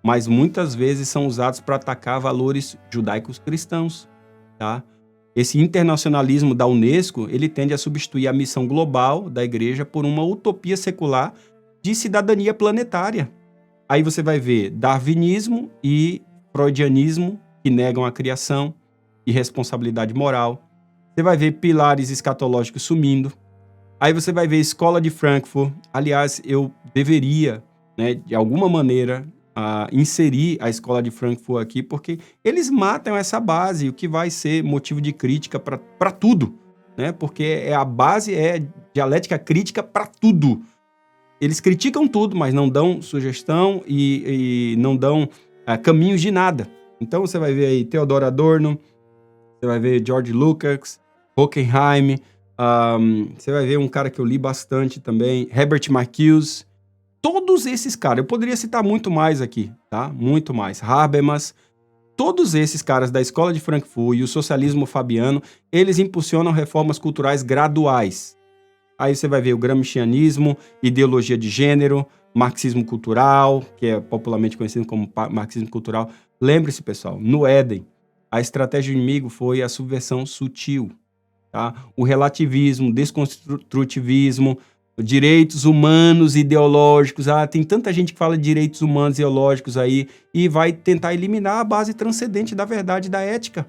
mas muitas vezes são usados para atacar valores judaicos cristãos, tá? Esse internacionalismo da Unesco, ele tende a substituir a missão global da igreja por uma utopia secular de cidadania planetária. Aí você vai ver darwinismo e freudianismo, que negam a criação e responsabilidade moral. Você vai ver pilares escatológicos sumindo. Aí você vai ver escola de Frankfurt. Aliás, eu deveria, né, de alguma maneira, inserir a escola de Frankfurt aqui, porque eles matam essa base, o que vai ser motivo de crítica para tudo, né? Porque a base é dialética crítica para tudo. Eles criticam tudo, mas não dão sugestão e não dão caminhos de nada. Então você vai ver aí Theodor Adorno, você vai ver George Lucas, Hockenheim, você vai ver um cara que eu li bastante também, Herbert Marcuse. Todos esses caras, eu poderia citar muito mais aqui, tá? Muito mais. Habermas, todos esses caras da Escola de Frankfurt e o socialismo fabiano, eles impulsionam reformas culturais graduais. Aí você vai ver o gramscianismo, ideologia de gênero, marxismo cultural, que é popularmente conhecido como marxismo cultural. Lembre-se, pessoal, no Éden, a estratégia do inimigo foi a subversão sutil, tá? O relativismo, desconstrutivismo, direitos humanos ideológicos. Tem tanta gente que fala de direitos humanos ideológicos aí e vai tentar eliminar a base transcendente da verdade e da ética.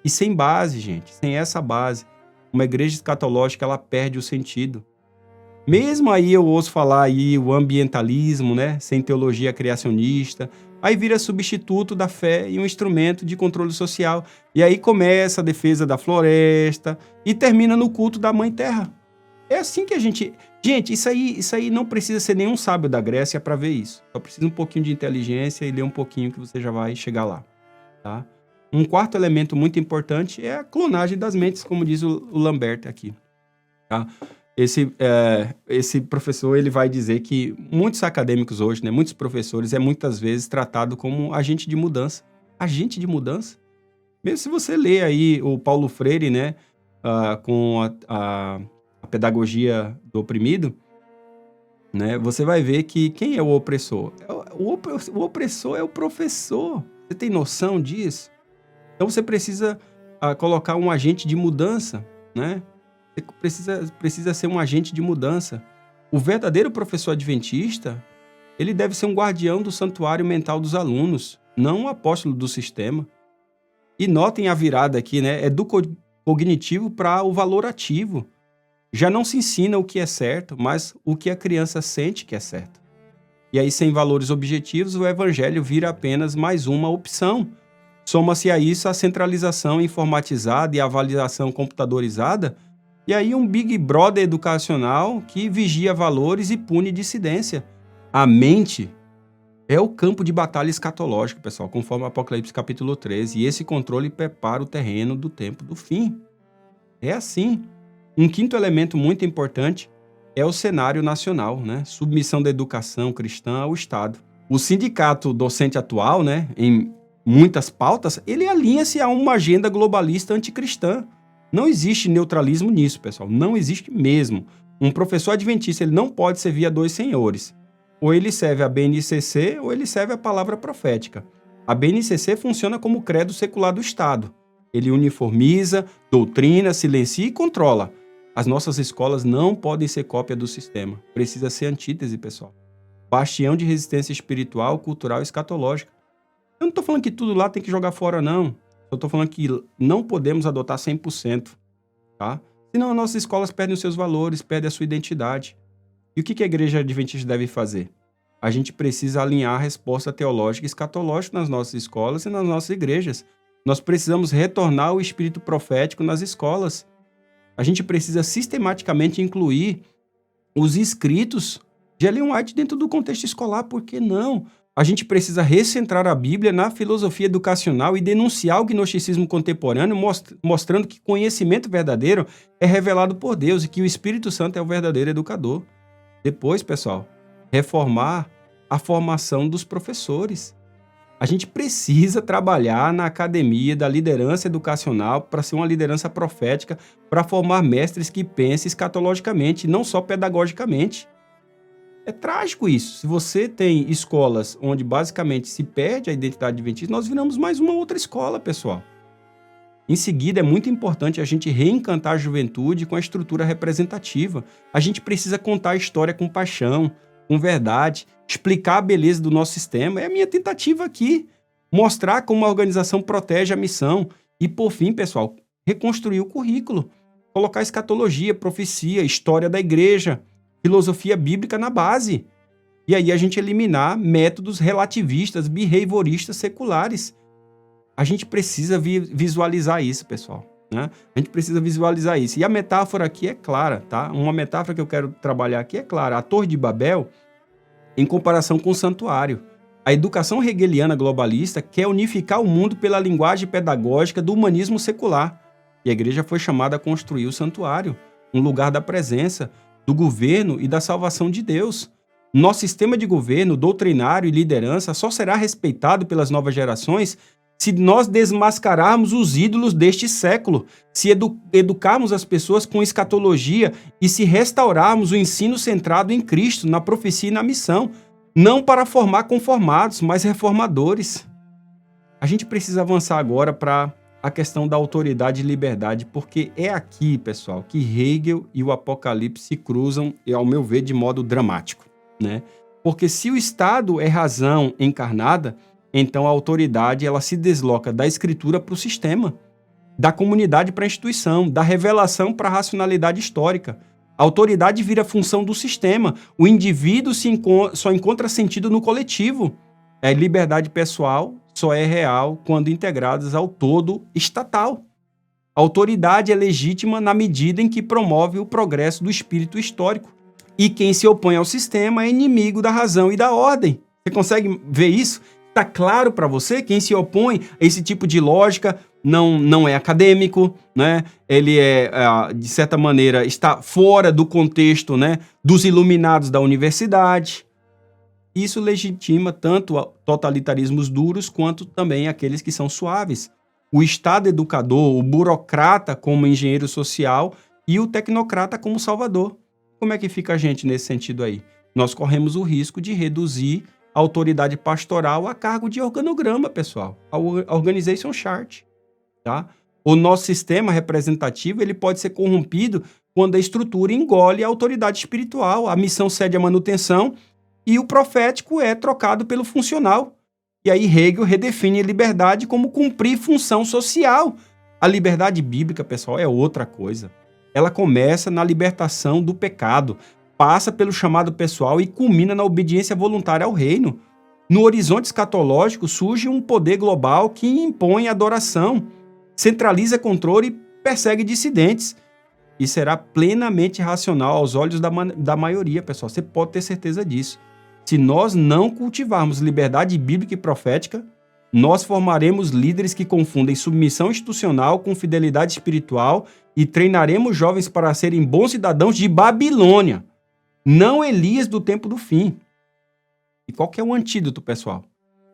E sem base, gente, sem essa base, uma igreja escatológica, ela perde o sentido. Mesmo aí eu ouço falar aí o ambientalismo, né, sem teologia criacionista, aí vira substituto da fé e um instrumento de controle social. E aí começa a defesa da floresta e termina no culto da Mãe Terra. É assim que a gente... Gente, isso aí não precisa ser nenhum sábio da Grécia para ver isso. Só precisa um pouquinho de inteligência e ler um pouquinho que você já vai chegar lá, tá? Um quarto elemento muito importante é a clonagem das mentes, como diz o Lambert aqui, tá? Esse professor, ele vai dizer que muitos acadêmicos hoje, né, muitos professores, muitas vezes tratado como agente de mudança. Agente de mudança? Mesmo se você ler aí o Paulo Freire, né, com a pedagogia do oprimido, né, você vai ver que quem é o opressor? O opressor é o professor. Você tem noção disso? Então você precisa colocar um agente de mudança, né? Você precisa ser um agente de mudança. O verdadeiro professor adventista, ele deve ser um guardião do santuário mental dos alunos, não um apóstolo do sistema. E notem a virada aqui, né? É do cognitivo para o valorativo. Já não se ensina o que é certo, mas o que a criança sente que é certo. E aí, sem valores objetivos, o evangelho vira apenas mais uma opção. Soma-se a isso a centralização informatizada e a validação computadorizada, e aí um Big Brother educacional que vigia valores e pune dissidência. A mente é o campo de batalha escatológico, pessoal, conforme Apocalipse capítulo 13, e esse controle prepara o terreno do tempo do fim. É assim. Um quinto elemento muito importante é o cenário nacional, né? Submissão da educação cristã ao Estado. O sindicato docente atual, né, em muitas pautas, ele alinha-se a uma agenda globalista anticristã. Não existe neutralismo nisso, pessoal. Não existe mesmo. Um professor adventista, ele não pode servir a dois senhores. Ou ele serve a BNCC, ou ele serve a palavra profética. A BNCC funciona como credo secular do Estado. Ele uniformiza, doutrina, silencia e controla. As nossas escolas não podem ser cópia do sistema. Precisa ser antítese, pessoal. Bastião de resistência espiritual, cultural e escatológica. Eu não estou falando que tudo lá tem que jogar fora, não. Eu estou falando que não podemos adotar 100%, tá? Senão as nossas escolas perdem os seus valores, perdem a sua identidade. E o que a igreja adventista deve fazer? A gente precisa alinhar a resposta teológica e escatológica nas nossas escolas e nas nossas igrejas. Nós precisamos retornar o espírito profético nas escolas. A gente precisa sistematicamente incluir os escritos de Ellen White dentro do contexto escolar, por que não? A gente precisa recentrar a Bíblia na filosofia educacional e denunciar o gnosticismo contemporâneo, mostrando que conhecimento verdadeiro é revelado por Deus e que o Espírito Santo é o verdadeiro educador. Depois, pessoal, reformar a formação dos professores. A gente precisa trabalhar na academia da liderança educacional para ser uma liderança profética, para formar mestres que pensem escatologicamente, não só pedagogicamente. É trágico isso. Se você tem escolas onde basicamente se perde a identidade adventista, nós viramos mais uma outra escola, pessoal. Em seguida, é muito importante a gente reencantar a juventude com a estrutura representativa. A gente precisa contar a história com paixão, com verdade, explicar a beleza do nosso sistema. É a minha tentativa aqui. Mostrar como a organização protege a missão. E, por fim, pessoal, reconstruir o currículo. Colocar escatologia, profecia, história da igreja, filosofia bíblica na base. E aí a gente eliminar métodos relativistas, behavioristas seculares. A gente precisa visualizar isso, pessoal, né? A gente precisa visualizar isso. E a metáfora aqui é clara, tá? Uma metáfora que eu quero trabalhar aqui é clara. A Torre de Babel, em comparação com o santuário. A educação hegeliana globalista quer unificar o mundo pela linguagem pedagógica do humanismo secular. E a igreja foi chamada a construir o santuário, um lugar da presença, do governo e da salvação de Deus. Nosso sistema de governo, doutrinário e liderança só será respeitado pelas novas gerações se nós desmascararmos os ídolos deste século, se educarmos as pessoas com escatologia e se restaurarmos o ensino centrado em Cristo, na profecia e na missão, não para formar conformados, mas reformadores. A gente precisa avançar agora para a questão da autoridade e liberdade, porque é aqui, pessoal, que Hegel e o Apocalipse se cruzam, e ao meu ver, de modo dramático, né? Porque se o Estado é razão encarnada, então a autoridade ela se desloca da escritura para o sistema. da comunidade para a instituição, da revelação para a racionalidade histórica. A autoridade vira função do sistema. O indivíduo só encontra sentido no coletivo. A liberdade pessoal só é real quando integradas ao todo estatal. A autoridade é legítima na medida em que promove o progresso do espírito histórico. E quem se opõe ao sistema é inimigo da razão e da ordem. Você consegue ver isso? Está claro para você? Quem se opõe a esse tipo de lógica não é acadêmico, né? Ele de certa maneira, está fora do contexto, né, dos iluminados da universidade. Isso legitima tanto totalitarismos duros quanto também aqueles que são suaves. O Estado educador, o burocrata como engenheiro social e o tecnocrata como salvador. Como é que fica a gente nesse sentido aí? Nós corremos o risco de reduzir a autoridade pastoral a cargo de organograma, pessoal. A organization chart. Tá? O nosso sistema representativo ele pode ser corrompido quando a estrutura engole a autoridade espiritual, a missão cede a manutenção e o profético é trocado pelo funcional. E aí Hegel redefine a liberdade como cumprir função social. A liberdade bíblica, pessoal, é outra coisa. Ela começa na libertação do pecado, passa pelo chamado pessoal e culmina na obediência voluntária ao reino. No horizonte escatológico surge um poder global que impõe adoração, centraliza controle e persegue dissidentes. E será plenamente racional aos olhos da maioria, pessoal. Você pode ter certeza disso. Se nós não cultivarmos liberdade bíblica e profética, nós formaremos líderes que confundem submissão institucional com fidelidade espiritual e treinaremos jovens para serem bons cidadãos de Babilônia, não Elias do tempo do fim. E qual que é o antídoto, pessoal?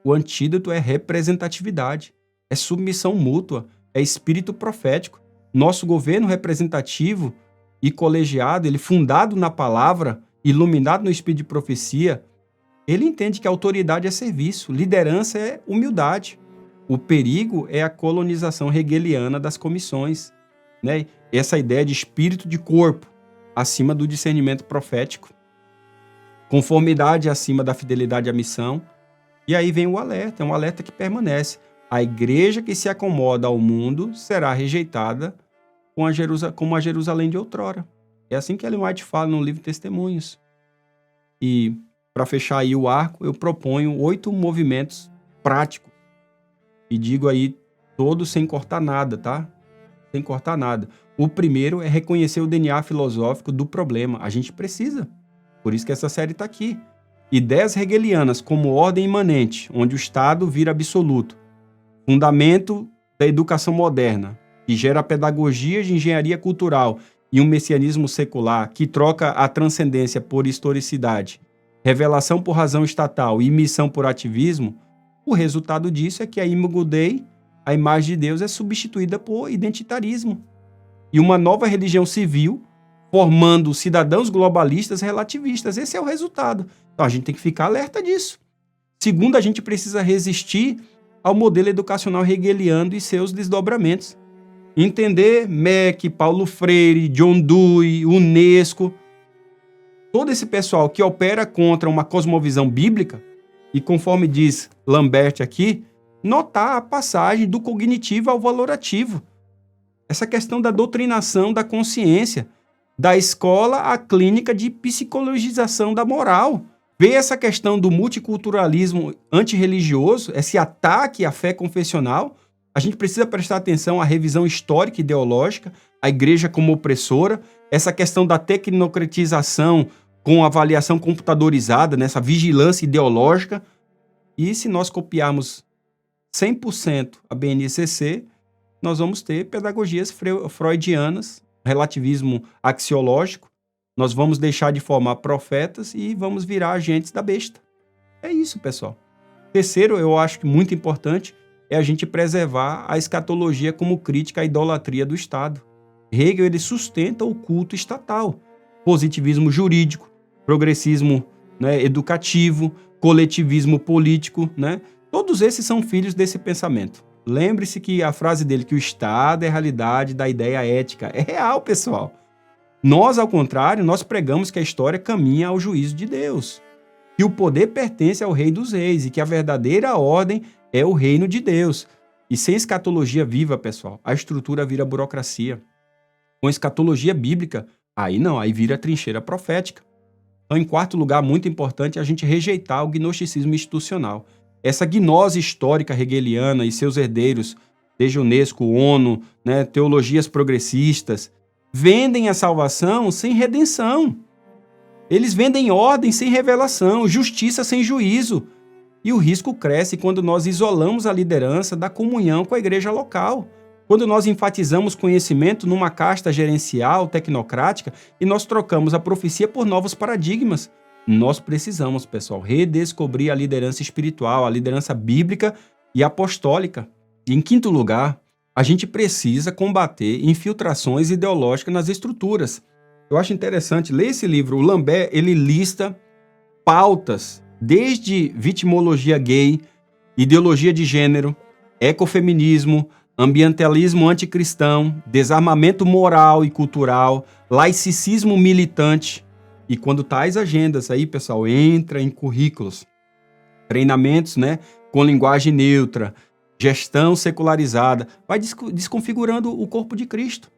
O antídoto é representatividade, é submissão mútua, é espírito profético. Nosso governo representativo e colegiado, ele fundado na palavra, iluminado no espírito de profecia, ele entende que a autoridade é serviço, liderança é humildade. O perigo é a colonização hegeliana das comissões, né? Essa ideia de espírito de corpo acima do discernimento profético, conformidade acima da fidelidade à missão. E aí vem o alerta, é um alerta que permanece. A igreja que se acomoda ao mundo será rejeitada como a Jerusalém de outrora. É assim que Ellen White fala no livro Testemunhos. E para fechar aí o arco, eu proponho 8 movimentos práticos. E digo aí todos sem cortar nada, tá? Sem cortar nada. O primeiro é reconhecer o DNA filosófico do problema. A gente precisa. Por isso que essa série está aqui. Ideias hegelianas como ordem imanente, onde o Estado vira absoluto. Fundamento da educação moderna, que gera pedagogia de engenharia cultural e um messianismo secular que troca a transcendência por historicidade, revelação por razão estatal e missão por ativismo. O resultado disso é que a Imago Dei, a imagem de Deus, é substituída por identitarismo. E uma nova religião civil, formando cidadãos globalistas relativistas. Esse é o resultado. Então a gente tem que ficar alerta disso. Segundo, a gente precisa resistir ao modelo educacional hegeliano e seus desdobramentos. Entender MEC, Paulo Freire, John Dewey, Unesco, todo esse pessoal que opera contra uma cosmovisão bíblica, e conforme diz Lambert aqui, notar a passagem do cognitivo ao valorativo. Essa questão da doutrinação da consciência, da escola à clínica de psicologização da moral. Ver essa questão do multiculturalismo antirreligioso, esse ataque à fé confessional, a gente precisa prestar atenção à revisão histórica e ideológica, a igreja como opressora, essa questão da tecnocratização com avaliação computadorizada, nessa vigilância ideológica. E se nós copiarmos 100% a BNCC, nós vamos ter pedagogias freudianas, relativismo axiológico, nós vamos deixar de formar profetas e vamos virar agentes da besta. É isso, pessoal. Terceiro, eu acho que muito importante, é a gente preservar a escatologia como crítica à idolatria do Estado. Hegel ele sustenta o culto estatal, positivismo jurídico, progressismo, né, educativo, coletivismo político, né? Todos esses são filhos desse pensamento. Lembre-se que a frase dele, que o Estado é a realidade da ideia ética, é real, pessoal. Nós, ao contrário, nós pregamos que a história caminha ao juízo de Deus, que o poder pertence ao Rei dos Reis e que a verdadeira ordem é o reino de Deus. E sem escatologia viva, pessoal, a estrutura vira burocracia. Com escatologia bíblica, aí não, aí vira trincheira profética. Então, em quarto lugar, muito importante, a gente rejeitar o gnosticismo institucional. Essa gnose histórica hegeliana e seus herdeiros, desde Unesco, ONU, né, teologias progressistas, vendem a salvação sem redenção. Eles vendem ordem sem revelação, justiça sem juízo. E o risco cresce quando nós isolamos a liderança da comunhão com a igreja local. Quando nós enfatizamos conhecimento numa casta gerencial, tecnocrática, e nós trocamos a profecia por novos paradigmas. Nós precisamos, pessoal, redescobrir a liderança espiritual, a liderança bíblica e apostólica. E em quinto lugar, a gente precisa combater infiltrações ideológicas nas estruturas. Eu acho interessante, ler esse livro. O Lambert, ele lista pautas, desde vitimologia gay, ideologia de gênero, ecofeminismo, ambientalismo anticristão, desarmamento moral e cultural, laicismo militante. E quando tais agendas aí, pessoal, entra em currículos, treinamentos, né, com linguagem neutra, gestão secularizada, vai desconfigurando o corpo de Cristo.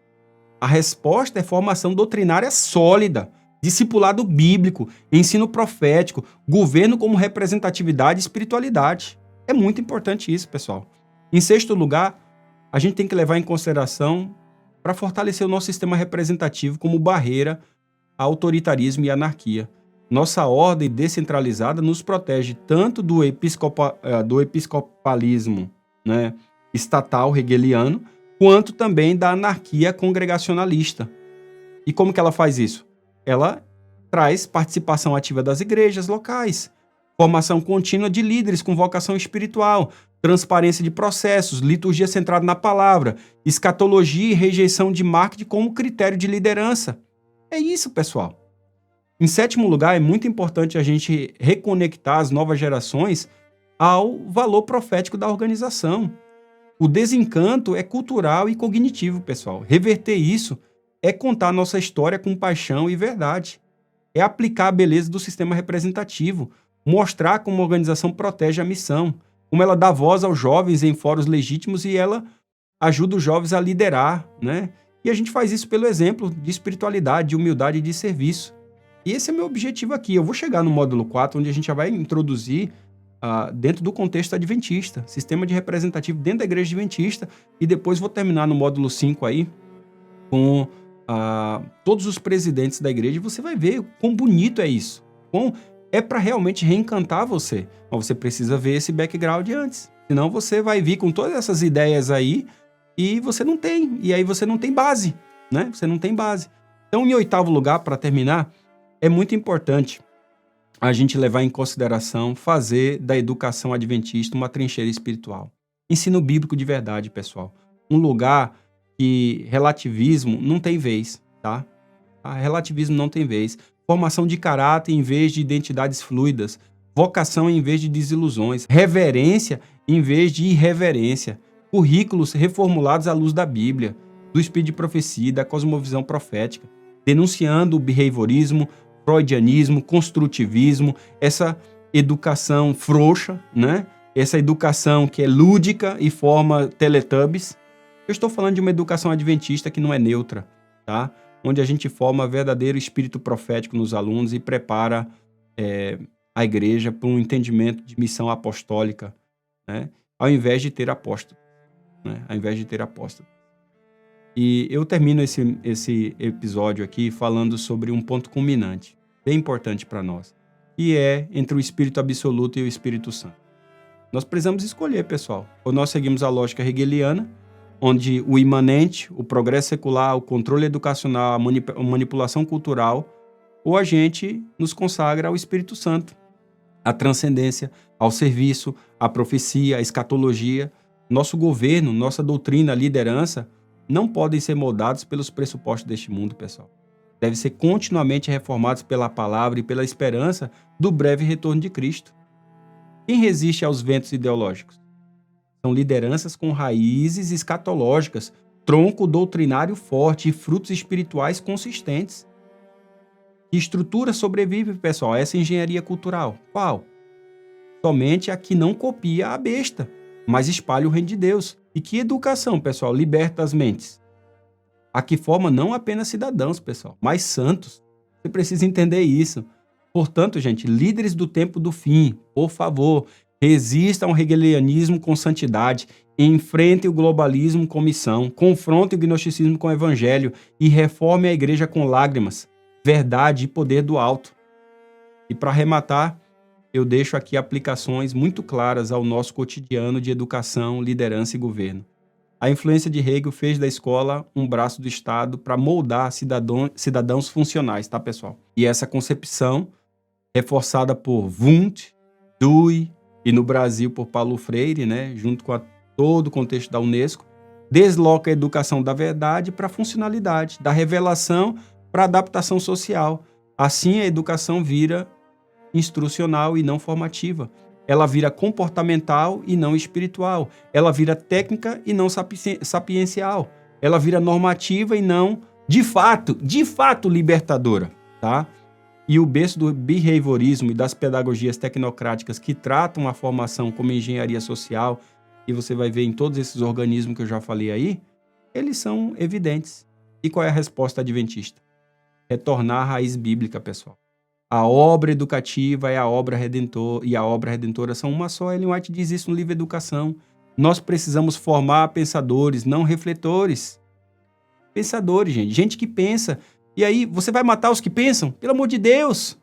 A resposta é formação doutrinária sólida, discipulado bíblico, ensino profético, governo como representatividade e espiritualidade. É muito importante isso, pessoal. Em sexto lugar, a gente tem que levar em consideração para fortalecer o nosso sistema representativo como barreira a autoritarismo e anarquia. Nossa ordem descentralizada nos protege tanto do episcopalismo, né, estatal hegeliano, quanto também da anarquia congregacionalista. E como que ela faz isso? Ela traz participação ativa das igrejas locais, formação contínua de líderes com vocação espiritual, transparência de processos, liturgia centrada na palavra, escatologia e rejeição de marketing como critério de liderança. É isso, pessoal. Em sétimo lugar, é muito importante a gente reconectar as novas gerações ao valor profético da organização. O desencanto é cultural e cognitivo, pessoal. Reverter isso é contar nossa história com paixão e verdade. É aplicar a beleza do sistema representativo, mostrar como a organização protege a missão, como ela dá voz aos jovens em fóruns legítimos e ela ajuda os jovens a liderar, né? E a gente faz isso pelo exemplo de espiritualidade, de humildade e de serviço. E esse é meu objetivo aqui. Eu vou chegar no módulo 4, onde a gente já vai introduzir dentro do contexto adventista, sistema de representativo dentro da igreja adventista, e depois vou terminar no módulo 5 aí com todos os presidentes da igreja, e você vai ver quão bonito é isso. É para realmente reencantar você. Mas você precisa ver esse background antes. Senão você vai vir com todas essas ideias aí e você não tem. E aí você não tem base, né? Você não tem base. Então, em oitavo lugar, para terminar, é muito importante a gente levar em consideração fazer da educação adventista uma trincheira espiritual. Ensino bíblico de verdade, pessoal. Um lugar que relativismo não tem vez, tá? Relativismo não tem vez. Formação de caráter em vez de identidades fluidas. Vocação em vez de desilusões. Reverência em vez de irreverência. Currículos reformulados à luz da Bíblia, do espírito de profecia e da cosmovisão profética. Denunciando o behaviorismo, freudianismo, construtivismo, essa educação frouxa, né? Essa educação que é lúdica e forma teletubbies. Eu estou falando de uma educação adventista que não é neutra, tá? Onde a gente forma verdadeiro espírito profético nos alunos e prepara a igreja para um entendimento de missão apostólica, né? Ao invés de ter apóstolo, né? Ao invés de ter apóstolo. E eu termino esse episódio aqui falando sobre um ponto culminante, bem importante para nós, que é entre o Espírito Absoluto e o Espírito Santo. Nós precisamos escolher, pessoal. Ou nós seguimos a lógica hegeliana, onde o imanente, o progresso secular, o controle educacional, a manipulação cultural, ou a gente nos consagra ao Espírito Santo, à transcendência, ao serviço, à profecia, à escatologia. Nosso governo, nossa doutrina, liderança, não podem ser moldados pelos pressupostos deste mundo, pessoal. Devem ser continuamente reformados pela palavra e pela esperança do breve retorno de Cristo. Quem resiste aos ventos ideológicos? São lideranças com raízes escatológicas, tronco doutrinário forte e frutos espirituais consistentes. Que estrutura sobrevive, pessoal, a essa engenharia cultural? Qual? Somente a que não copia a besta, mas espalha o reino de Deus. E que educação, pessoal, liberta as mentes. A que forma não apenas cidadãos, pessoal, mas santos. Você precisa entender isso. Portanto, gente, líderes do tempo do fim, por favor, resistam ao hegelianismo com santidade, enfrentem o globalismo com missão, confrontem o gnosticismo com o evangelho e reformem a igreja com lágrimas, verdade e poder do alto. E para arrematar, eu deixo aqui aplicações muito claras ao nosso cotidiano de educação, liderança e governo. A influência de Hegel fez da escola um braço do Estado para moldar cidadãos funcionais, tá, pessoal? E essa concepção, reforçada por Wundt, Dewey e no Brasil por Paulo Freire, né, junto com todo o contexto da Unesco, desloca a educação da verdade para a funcionalidade, da revelação para a adaptação social. Assim, a educação vira instrucional e não formativa. Ela vira comportamental e não espiritual. Ela vira técnica e não sapiencial. Ela vira normativa e não, de fato, libertadora, tá? E o berço do behaviorismo e das pedagogias tecnocráticas que tratam a formação como engenharia social, e você vai ver em todos esses organismos que eu já falei aí, eles são evidentes. E qual é a resposta adventista? Retornar à raiz bíblica, pessoal. A obra educativa é a obra redentora, e a obra redentora são uma só. Ellen White diz isso no livro Educação. Nós precisamos formar pensadores, não refletores. Pensadores, gente. Gente que pensa. E aí, você vai matar os que pensam? Pelo amor de Deus!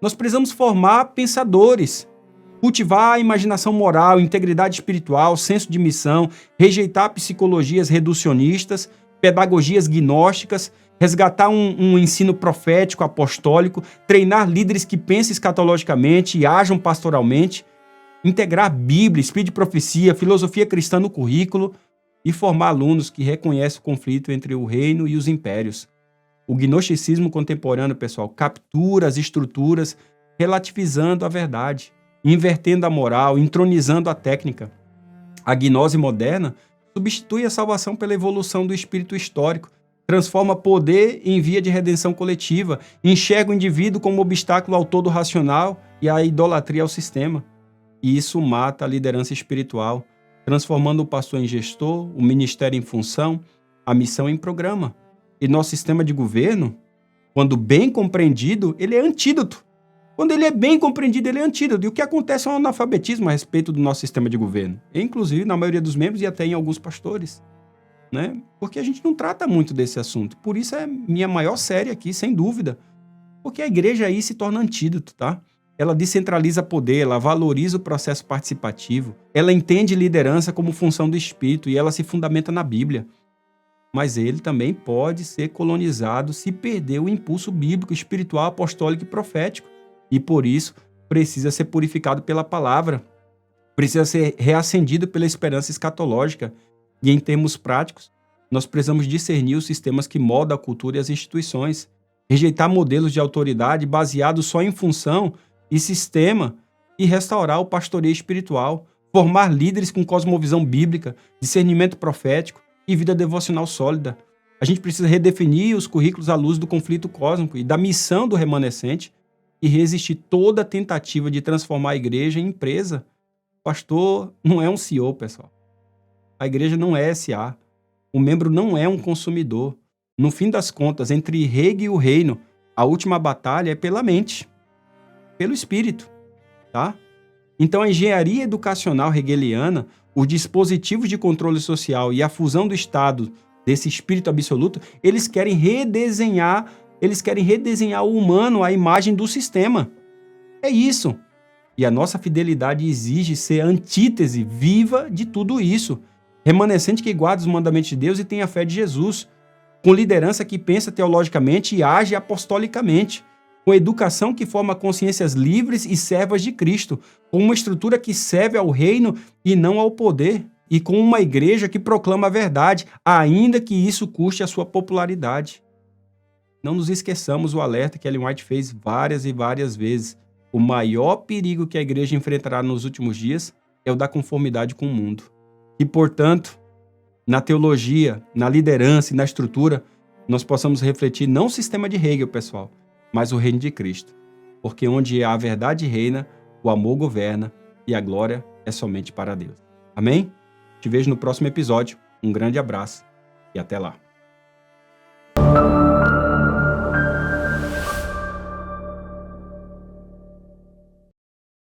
Nós precisamos formar pensadores. Cultivar a imaginação moral, integridade espiritual, senso de missão, rejeitar psicologias reducionistas, pedagogias gnósticas, resgatar um ensino profético, apostólico, treinar líderes que pensem escatologicamente e ajam pastoralmente, integrar Bíblia, espírito de profecia, filosofia cristã no currículo e formar alunos que reconhecem o conflito entre o reino e os impérios. O gnosticismo contemporâneo, pessoal, captura as estruturas, relativizando a verdade, invertendo a moral, entronizando a técnica. A gnose moderna substitui a salvação pela evolução do espírito histórico, transforma poder em via de redenção coletiva, enxerga o indivíduo como obstáculo ao todo racional e à idolatria ao sistema. E isso mata a liderança espiritual, transformando o pastor em gestor, o ministério em função, a missão em programa. E nosso sistema de governo, quando bem compreendido, ele é antídoto. Quando ele é bem compreendido, ele é antídoto. E o que acontece é um analfabetismo a respeito do nosso sistema de governo, inclusive na maioria dos membros e até em alguns pastores. Né? Porque a gente não trata muito desse assunto. Por isso é minha maior série aqui, sem dúvida. Porque a igreja aí se torna antídoto, tá? Ela descentraliza poder, ela valoriza o processo participativo, ela entende liderança como função do Espírito e ela se fundamenta na Bíblia. Mas ele também pode ser colonizado se perder o impulso bíblico, espiritual, apostólico e profético. E por isso precisa ser purificado pela palavra, precisa ser reacendido pela esperança escatológica. E em termos práticos, nós precisamos discernir os sistemas que moldam a cultura e as instituições, rejeitar modelos de autoridade baseados só em função e sistema e restaurar o pastoreio espiritual, formar líderes com cosmovisão bíblica, discernimento profético e vida devocional sólida. A gente precisa redefinir os currículos à luz do conflito cósmico e da missão do remanescente e resistir toda tentativa de transformar a igreja em empresa. O pastor não é um CEO, pessoal. A igreja não é SA. O membro não é um consumidor. No fim das contas, entre Hegel e o reino, a última batalha é pela mente, pelo espírito, tá? Então, a engenharia educacional hegeliana, os dispositivos de controle social e a fusão do Estado desse espírito absoluto, eles querem redesenhar o humano à imagem do sistema. É isso. E a nossa fidelidade exige ser a antítese viva de tudo isso. Remanescente que guarda os mandamentos de Deus e tem a fé de Jesus, com liderança que pensa teologicamente e age apostolicamente, com educação que forma consciências livres e servas de Cristo, com uma estrutura que serve ao reino e não ao poder, e com uma igreja que proclama a verdade, ainda que isso custe a sua popularidade. Não nos esqueçamos o alerta que Ellen White fez várias e várias vezes. O maior perigo que a igreja enfrentará nos últimos dias é o da conformidade com o mundo. E, portanto, na teologia, na liderança e na estrutura, nós possamos refletir não o sistema de Hegel, pessoal, mas o reino de Cristo. Porque onde a verdade reina, o amor governa e a glória é somente para Deus. Amém? Te vejo no próximo episódio. Um grande abraço e até lá.